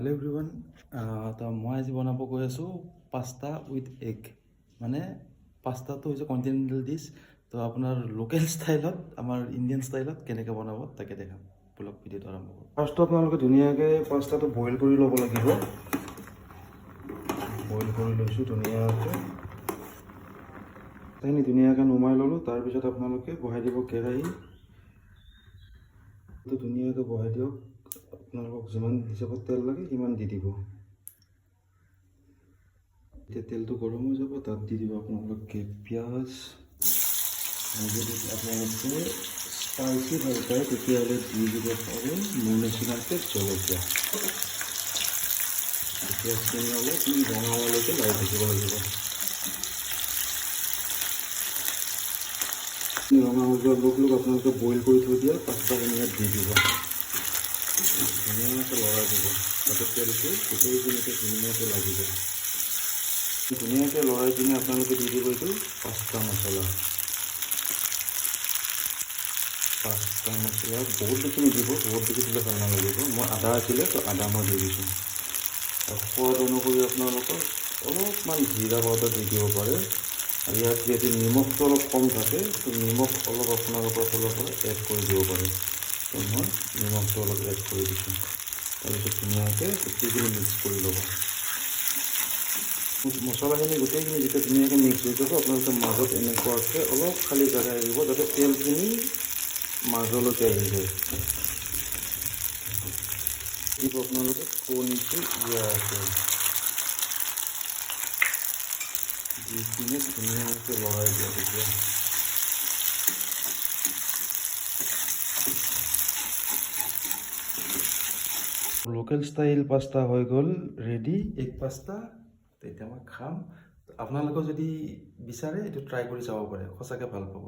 Hello everyone तो मैं आज बनाब गई आसो पास्ता उइथ एग माने पास्ता तो कन्टिनेन्टल डिश तो अपना लोकल स्टाइल इंडियन स्टाइल के बनाब ताके देखा ब्लग भिडिओ आरम्भ करो। फार्स्ट अपना धुनियाके पास्ता तो बइल कर लब लगे बइल कर लैसो धुनियाके धुनियाके नुमाई ललो तार पिছত आपनालोके बहाई दिब केराही तो धुनियाके बहाई दियक আপোনালোকক যিমান হিচাপত তেল লাগে সিমান দি দিব। এতিয়া তেলটো গৰম হৈ যাব তাত দি দিব আপোনালোকে পিঁয়াজ যদি আপোনালোকে স্পাইচি ভাল পায় তেতিয়াহ'লে দি দিব পাৰে মোৰ নিচিনাকৈ জলকীয়া। পিঁয়াজখিনি অলপ ৰঙা হোৱালৈকে লাৰি থাকিব লাগিব। ৰঙা হৈ যোৱাৰ লগে লগে আপোনালোকে বইল কৰি থৈ দিয়া পাস্তাখিনি ইয়াত দি দিব। ধুনীয়াকৈ লৰাই দিব যাতে তেলটো গোটেইখিনিতে ধুনীয়াকৈ লাগিব। ধুনীয়াকৈ লৰাই কিনে আপোনালোকে দি দিব এইটো পাস্তা মছলা। পাস্তা মছলা বহুত বেছি নিদিব, বহুত বেছি দিলে ভাল নালাগিব। মই আদা আছিলে তো আদা মই দি দিছোঁ। আৰু সোৱাদ অনুসৰি আপোনালোকৰ অলপমান জিৰা পাউডাৰ দি দিব পাৰে। আৰু ইয়াত যিহেতু নিমখটো অলপ কম থাকে তো নিমখ অলপ আপোনালোকৰ ফালৰ পৰা এড কৰি দিব পাৰে। তো মই নিমখটো অলপ এড কৰি দিছোঁ। তাৰপিছত ধুনীয়াকৈ গোটেইখিনি মিক্স কৰি ল'ব। মছলাখিনি গোটেইখিনি যেতিয়া ধুনীয়াকৈ মিক্স হৈ যাব আপোনালোকে মাজত এনেকুৱাকৈ অলপ খালী জেগা এৰিব যাতে তেলখিনি মাজলৈকে আহি যায়। দিব আপোনালোকে কণীটো ইয়াতে দি কিনে ধুনীয়াকৈ লৰাই দিয়া তেতিয়া লোকেল স্টাইল পাস্তা হৈ গ'ল ৰেডি এগ পাস্তা। তেতিয়া মই খাম। আপোনালোকে যদি বিচাৰে এইটো ট্ৰাই কৰি চাব পাৰে, সঁচাকৈ ভাল পাব।